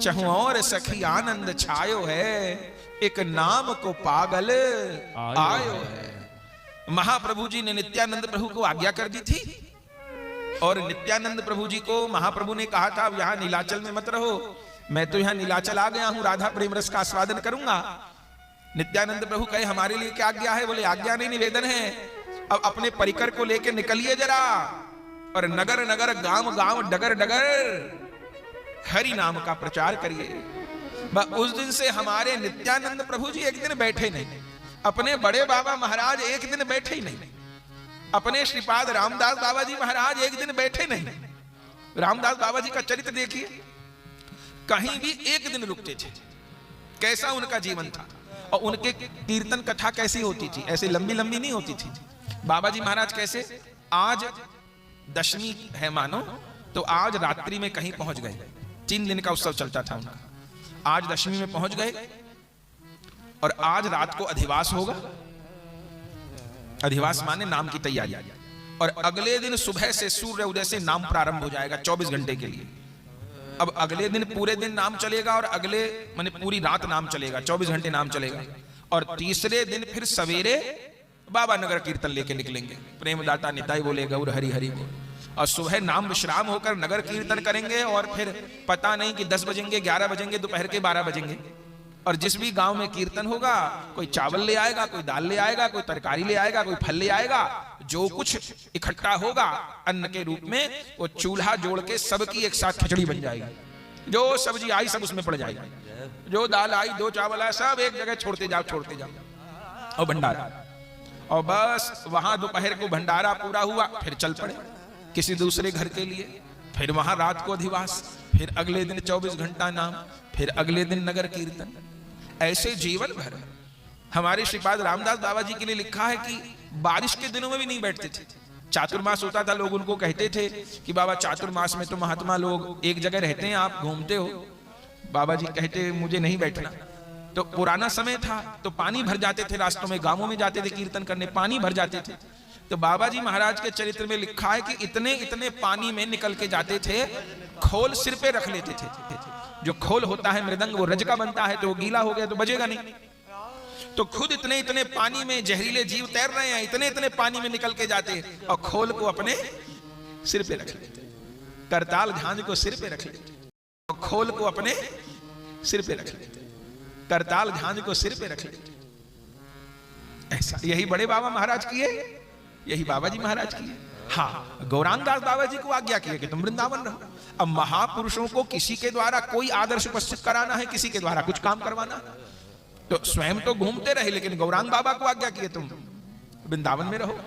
चहुओर सखी आनंद छायो है, एक नाम को पागल आयो है। महाप्रभु जी ने नित्यानंद प्रभु को आज्ञा कर दी थी और नित्यानंद प्रभु जी को महाप्रभु ने कहा था, अब यहां नीलाचल में मत रहो, मैं तो यहां नीलाचल आ गया हूं, राधा प्रेम रस का आस्वादन करूंगा। नित्यानंद प्रभु कहे, हमारे लिए क्या आज्ञा है? बोले, आज्ञा नहीं, निवेदन है। अब अपने परिकर को लेकर निकलिए जरा और नगर नगर गांव गांव डगर डगर हरि नाम का प्रचार करिए। उस दिन से हमारे नित्यानंद प्रभु जी एक दिन बैठे नहीं, अपने बड़े बाबा महाराज एक दिन बैठे ही नहीं, अपने श्रीपाद रामदास बाबा जी महाराज एक दिन बैठे नहीं। रामदास बाबा जी का चरित्र देखिए, कहीं भी एक दिन रुकते थे। कैसा उनका जीवन था और उनके कीर्तन कथा कैसी होती थी, ऐसे लंबी लंबी नहीं होती थी। बाबा जी महाराज कैसे, आज दशमी है मानो, तो आज रात्रि में कहीं पहुंच गए, 3 दिन का उत्सव चलता था उनका, आज दशमी में पहुंच गए और आज रात को अधिवास होगा। अधिवास माने नाम की तैयारी, और अगले दिन सुबह से सूर्य उदय से नाम प्रारंभ हो जाएगा 24 घंटे के लिए। अब अगले दिन पूरे दिन नाम चलेगा और अगले माने पूरी रात नाम चलेगा, 24 घंटे नाम चलेगा। और तीसरे दिन फिर सवेरे बाबा नगर कीर्तन लेके निकलेंगे, प्रेमदाता निताई बोले गौर हरि हरि बोल, और सुबह नाम विश्राम होकर नगर कीर्तन करेंगे और फिर पता नहीं कि 10 बजेंगे, 11 बजेंगे, दोपहर के 12 बजेंगे। और जिस भी गांव में कीर्तन होगा, कोई चावल ले आएगा, कोई दाल ले आएगा, कोई तरकारी ले आएगा, कोई फल ले आएगा, जो कुछ इकट्ठा होगा अन्न के रूप में, वो चूल्हा जोड़ के सबकी एक साथ खिचड़ी बन जाएगी। जो सब्जी आई सब उसमें पड़ जाएगी, जो दाल आई, 2 चावल आए, सब एक जगह छोड़ते जाओ छोड़ते जाओ, और भंडारा। और बस वहां दोपहर को भंडारा पूरा हुआ, फिर चल पड़े किसी दूसरे घर के लिए, फिर वहां रात को अधिवास, फिर अगले दिन 24 घंटा नाम, फिर अगले दिन नगर कीर्तन। ऐसे जीवन भर हमारे श्रीपाद रामदास बाबा जी के लिए लिखा है कि बारिश के दिनों में भी नहीं बैठते थे। चातुर्मास होता था, लोग उनको कहते थे कि बाबा चातुर्मास में तो महात्मा लोग एक जगह रहते हैं, आप घूमते हो। बाबा जी कहते मुझे नहीं बैठना। तो पुराना समय था तो पानी भर जाते थे, रास्तों में गांवों में जाते थे कीर्तन करने, पानी भर जाते थे। तो बाबा जी महाराज के चरित्र में लिखा है कि इतने इतने पानी में निकल के जाते थे, खोल सिर पे रख लेते थे। जो खोल होता है मृदंग, वो रज का बनता है, तो वो गीला हो गया तो बजेगा नहीं। तो खुद इतने इतने पानी में जहरीले जीव तैर रहे हैं, इतने इतने पानी में निकल के जाते और खोल को अपने सिर पे रख लेते, करताल झांझ को सिर पे रख लेते, खोल को अपने सिर पे रख लेते, करताल झांझ को सिर पे रख लेते। ऐसा यही बड़े बाबा महाराज किए, यही बाबा जी महाराज किए। हाँ, गौरांग दास बाबा जी को आज्ञा किए कि तुम वृंदावन रहो। अब महापुरुषों को किसी के द्वारा कोई आदर्श उपस्थित कराना है, किसी के द्वारा कुछ काम करवाना, तो स्वयं तो घूमते रहे, लेकिन गौरांग बाबा को आज्ञा किए तुम वृंदावन में रहो।